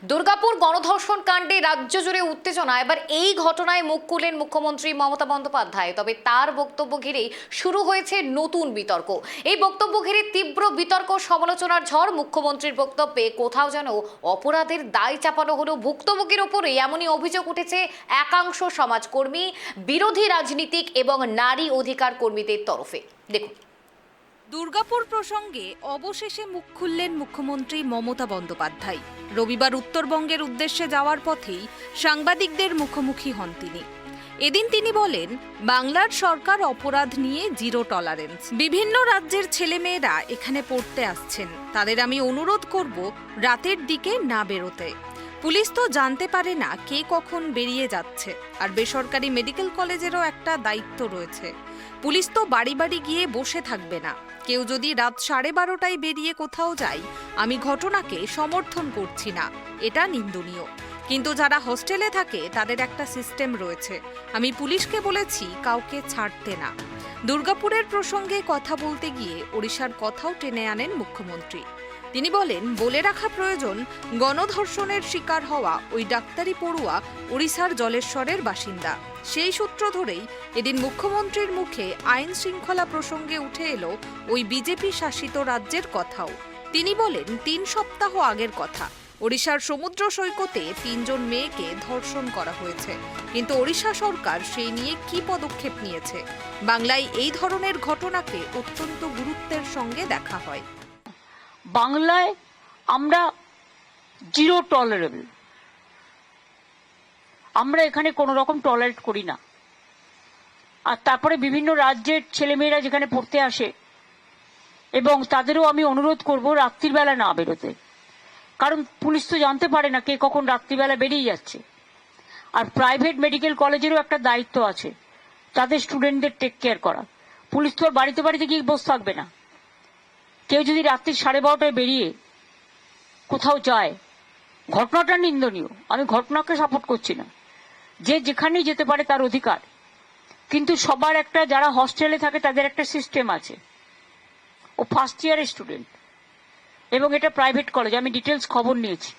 দুর্গাপুর গণধর্ষণ কাণ্ডে রাজ্য জুড়ে উত্তেজনা। এবার এই ঘটনায় মুখ খুললেন মুখ্যমন্ত্রী মমতা বন্দ্যোপাধ্যায়। তবে তার বক্তব্য ঘিরেই শুরু হয়েছে নতুন বিতর্ক। এই বক্তব্য ঘিরে তীব্র বিতর্ক, সমালোচনার ঝড়। মুখ্যমন্ত্রীর বক্তব্যে কোথাও যেন অপরাধের দায় চাপানো হলো ভুক্তভোগীর ওপরে, এমনই অভিযোগ উঠেছে একাংশ সমাজকর্মী, বিরোধী রাজনীতিক এবং নারী অধিকার কর্মীদের তরফে। দেখুন, দুর্গাপুর প্রসঙ্গে অবশেষে মুখ খুললেন মুখ্যমন্ত্রী মমতা বন্দ্যোপাধ্যায়। রবিবার উত্তরবঙ্গের উদ্দেশ্যে যাওয়ার পথেই সাংবাদিকদের মুখোমুখি হন তিনি। এদিন তিনি বলেন, বাংলার সরকার অপরাধ নিয়ে জিরো টলারেন্স। বিভিন্ন রাজ্যের ছেলেমেয়েরা এখানে পড়তে আসছেন, তাদের আমি অনুরোধ করব রাতের দিকে না বেরোতে। পুলিশ তো জানতে পারে না কে কখন বেরিয়ে যাচ্ছে, আর বেসরকারি মেডিকেল কলেজেরও একটা দায়িত্ব রয়েছে। পুলিশ তো বাড়ি বাড়ি গিয়ে বসে থাকবে না। কেউ যদি রাত 12:30টায় বেরিয়ে কোথাও যায়, আমি ঘটনাকে সমর্থন করছি না, এটা নিন্দনীয়। কিন্তু যারা হোস্টেলে থাকে তাদের একটা সিস্টেম রয়েছে। আমি পুলিশকে বলেছি কাউকে ছাড়তে না। দুর্গাপুরের প্রসঙ্গে কথা বলতে গিয়ে ওড়িশার কথাও টেনে আনেন মুখ্যমন্ত্রী। তিনি বলেন, বলে রাখা প্রয়োজন, গণধর্ষণের শিকার হওয়া ওই ডাক্তারি পড়ুয়া ওড়িশার জলেশ্বরের বাসিন্দা। সেই সূত্র ধরেই এদিন মুখ্যমন্ত্রীর মুখে আইন শৃঙ্খলা প্রসঙ্গে উঠে এলো ওই বিজেপি শাসিত রাজ্যের কথাও। তিনি বলেন, 3 সপ্তাহ আগের কথা, ওড়িশার সমুদ্র সৈকতে 3 জন মেয়েকে ধর্ষণ করা হয়েছে। কিন্তু ওড়িশা সরকার সেই নিয়ে কি পদক্ষেপ নিয়েছে? বাংলায় এই ধরনের ঘটনাকে অত্যন্ত গুরুত্বের সঙ্গে দেখা হয়। বাংলায় আমরা জিরো টলারেবল, আমরা এখানে কোনো রকম টলারেট করি না। আর তারপরে বিভিন্ন রাজ্যের ছেলেমেয়েরা যেখানে পড়তে আসে, এবং তাদেরও আমি অনুরোধ করব রাত্রিবেলা না বেরোতে, কারণ পুলিশ তো জানতে পারে না কে কখন রাত্রিবেলা বেরিয়ে যাচ্ছে। আর প্রাইভেট মেডিকেল কলেজেরও একটা দায়িত্ব আছে তাদের স্টুডেন্টদের টেক কেয়ার করা। পুলিশ তো আর বাড়িতে বাড়িতে গিয়ে বসে থাকবে না। কেউ যদি রাত্রি 12:30টায় বেরিয়ে কোথাও যায়, ঘটনাটা নিন্দনীয়, আমি ঘটনাকে সাপোর্ট করছি না। যে যেখানেই যেতে পারে তার অধিকার, কিন্তু সবার একটা, যারা হস্টেলে থাকে তাদের একটা সিস্টেম আছে। ও ফার্স্ট ইয়ারের স্টুডেন্ট এবং এটা প্রাইভেট কলেজ, আমি ডিটেলস খবর নিয়েছি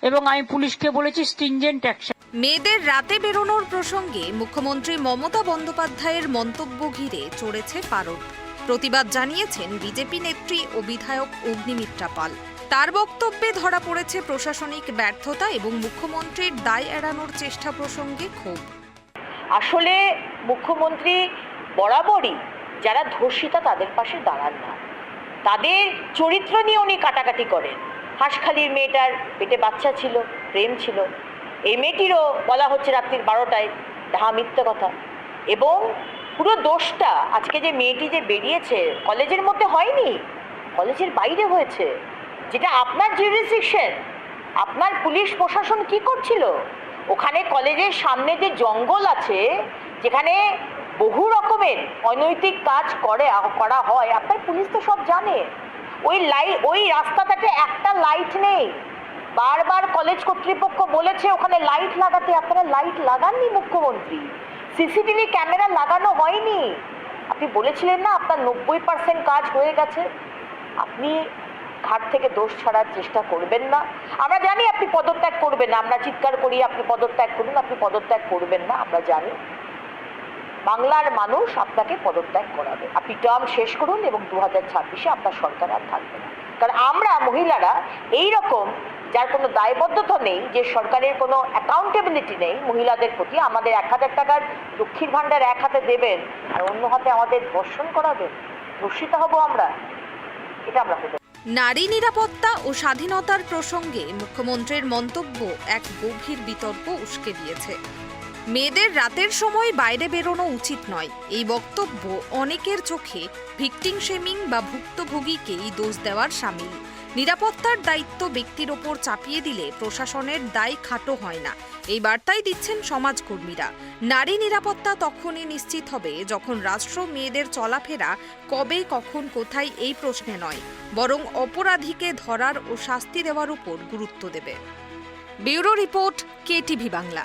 এবং আমি পুলিশকে বলেছি স্ট্রিনজেন্ট অ্যাকশন। মেয়েদের রাতে বেরোনোর প্রসঙ্গে মুখ্যমন্ত্রী মমতা বন্দ্যোপাধ্যায়ের মন্তব্য ঘিরে চড়েছে পারদ। প্রতিবাদ জানিয়েছেন বিজেপি নেত্রী ও বিধায়ক অগ্নিমিত্রা পাল। তার বক্তব্যে ধরা পড়েছে প্রশাসনিক ব্যর্থতা এবং মুখ্যমন্ত্রীর দায় এড়ানোর চেষ্টা প্রসঙ্গে ক্ষোভ। আসলে মুখ্যমন্ত্রী বরাবরই যারা ধর্ষিতা তাদের পাশে দাঁড়ান না, তাদের চরিত্র নিয়ে উনি কাটাকাটি করেন। হাঁসখালির মেয়েটার পেটে বাচ্চা ছিল, প্রেম ছিল, এই মেয়েটিরও বলা হচ্ছে রাত্রির 12টায়, তাহা মিথ্যে কথা। এবং পুরো দোষটা আজকে যে মেয়েটি যে বেরিয়েছে, কলেজের মধ্যে হয়নি, কলেজের বাইরে হয়েছে, যেটা আপনার জুরিসডিকশন। আপনার পুলিশ প্রশাসন কি করছিল ওখানে? কলেজের সামনে যে জঙ্গল আছে, যেখানে বহু রকমের অনৈতিক কাজ করা হয়, আপনার পুলিশ তো সব জানে। ওই রাস্তাটাতে একটা লাইট নেই। বারবার কলেজ কর্তৃপক্ষ বলেছে ওখানে লাইট লাগাতে, আপনারা লাইট লাগাননি মুখ্যমন্ত্রী। সিসিটিভি ক্যামেরা লাগানো হয়নি। আপনি বলেছিলেন না আপনার 90% কাজ হয়ে গেছে। আপনি ঘাট থেকে দোষ ছাড়ার চেষ্টা করবেন না। আমরা জানি আপনি পদত্যাগ করবেন না, আমরা চিৎকার করি আপনি পদত্যাগ করুন, আপনি পদত্যাগ করবেন না, আমরা জানি। বাংলার মানুষ আপনাকে পদত্যাগ করাবে। আপনি টার্ম শেষ করুন এবং 2026-এ আপনার সরকার আর থাকবে না। কারণ আমরা মহিলারা এই রকম, যার কোনো দায়বদ্ধতা নেই, যে সরকারের কোনো অ্যাকাউন্টেবিলিটি নেই মহিলাদের প্রতি, আমাদের 1000 টাকার লক্ষ্মীর ভাণ্ডার এক হাতে দেবেন আর অন্য হাতে আমাদের ধর্ষণ করাবেন, ধর্ষিত হব আমরা, এটা আমরা হতে। নারী নিরাপত্তা ও স্বাধীনতার প্রসঙ্গে মুখ্যমন্ত্রীর মন্তব্য এক গভীর বিতর্ক উস্কে দিয়েছে। মেয়েদের রাতের সময় বাইরে বেরোনো উচিত নয়, এই বক্তব্য অনেকের চোখে ভিকটিম শেমিং বা ভুক্তভোগীকেই দোষ দেওয়ার শামিল। নিরাপত্তার দায়িত্ব ব্যক্তির ওপর চাপিয়ে দিলে প্রশাসনের দায় খাটো হয় না, এই বার্তাই দিচ্ছেন সমাজকর্মীরা। নারী নিরাপত্তা তখনই নিশ্চিত হবে যখন রাষ্ট্র মেয়েদের চলাফেরা কবে, কখন, কোথায় এই প্রশ্নে নয়, বরং অপরাধীকে ধরার ও শাস্তি দেওয়ার উপর গুরুত্ব দেবে। Bureau report, KTV Bangla.